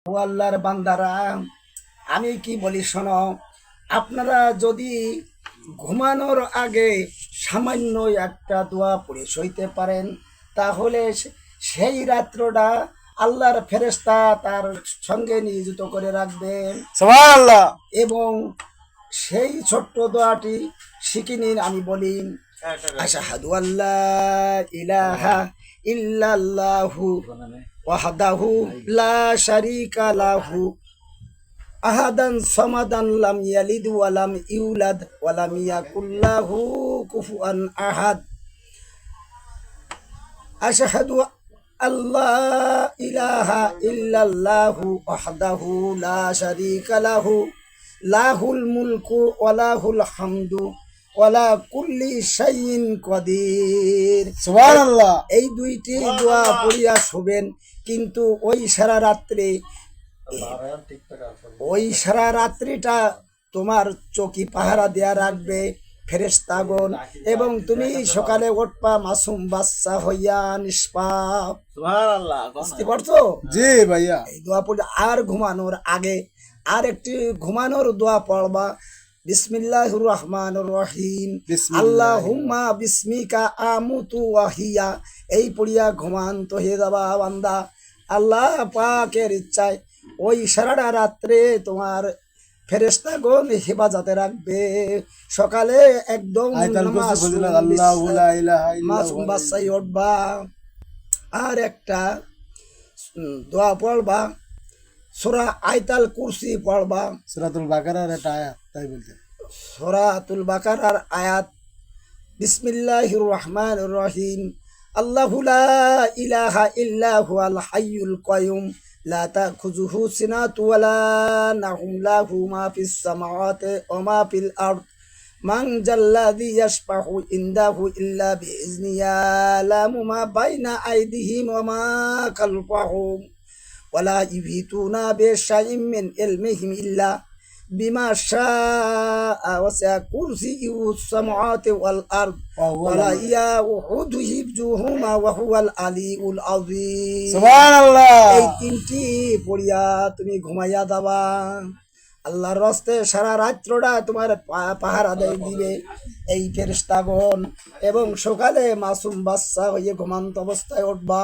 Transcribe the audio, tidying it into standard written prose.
ও আল্লাহর বান্দারা, আমি কি বলি শোনো। আপনারা যদি ঘুমানোর আগে সামান্য একটা দোয়া পড়ে সইতে পারেন, তাহলে সেই রাত্রটা আল্লাহর ফেরেশতা তার সঙ্গে নিয়োজিত করে রাখবেন। সুবহানাল্লাহ। এবং সেই ছোট্ট দোয়াটি শিখে নিন। আমি বলি, আশহাদু আল্লা ইলাহা ইল্লাল্লাহু ওয়াহদাহু লা শারীকা লাহু আহাদান সামাদান লাম ইয়ালিদ ওয়া লাম ইউলাদ ওয়া লাম ইয়াকুল লাহু কুফুয়ান আহাদ। আশহাদু আল্লা ইলাহা ইল্লাল্লাহু ওয়াহদাহু লা শারীকা লাহু লাহুল মুলকু ওয়া লাহুল হামদু ওয়ালা কুল্লি শাইইন কদির। সুবহানাল্লাহ। এই দুইটি দোয়া পড়িয়া শোবেন। কিন্তু ওই সারা রাত্রিটা তোমার চকি পাহারা দেয়া রাখবে ফেরেশতাগণ, এবং তুমি সকালে উঠবা মাসুম বাচ্চা হইয়া নিষ্পাপ। সুবহানাল্লাহ। বুঝতে পারছো? জি ভাইয়া। এই দোয়া পড়ে আর ঘুমানোর আগে আর একটি ঘুমানোর দোয়া পড়বা। বিসমিল্লাহির রহমানির রহিম, আল্লাহুম্মা বিসমিকা আমুতু ওয়াহিয়া। এই পড়িয়া ঘুমান্ত হয়ে যাবা বান্দা। আল্লাহ পাকের ইচ্ছায় ওই সারাটা রাত্রে তোমার ফেরেশতাগণ হেফাজতে রাখবে। সকালে একদম মাসুম বাচ্চাই উঠবা। আর একটা দোয়া পড়বা, সূরা আয়াতুল কুরসি পড়বা। সূরাতুল বাকারার একটা আয়াত, তাই বলতে সূরাতুল বাকারার আয়াত, বিসমিল্লাহির রহমানির রহিম, আল্লাহু লা ইলাহা ইল্লা হুয়াল হাইয়ুল কাইয়ুম লা তাখুযুহু সিনাতু ওয়া লা নাওম লাহু মা ফিস সামাওয়াতি ওয়া মা ফিল আরদ মান জাল্লাযী ইয়াশফাউ ইনদাহু ইল্লা বিইজনিহি ইয়ালামু মা বাইনা আইদিহিম ওয়া মা খালফাহুম ওয়া লা ইউহিতুনা বিশাইইম মিন ইলমিহি ইল্লা বিমা শাআ ওয়াসি'a কুরসিয়্যুহু সামাওয়াতি ওয়াল আরদ ওয়া লা ইয়াউদুহু হিফযুহুমা ওয়া হুয়াল আলিয়্যুল আযীম। সুবহানাল্লাহ। এই তিনটি পড়িয়া তুমি ঘুমাইয়া যাবা। আল্লাহর রাস্তে সারা রাত্রটা তোমার পাহারা দিবে এই ফেরেশতাগণ, এবং সকালে মাসুম বাচ্চা হয়ে ঘুমান্ত অবস্থায় উঠবা।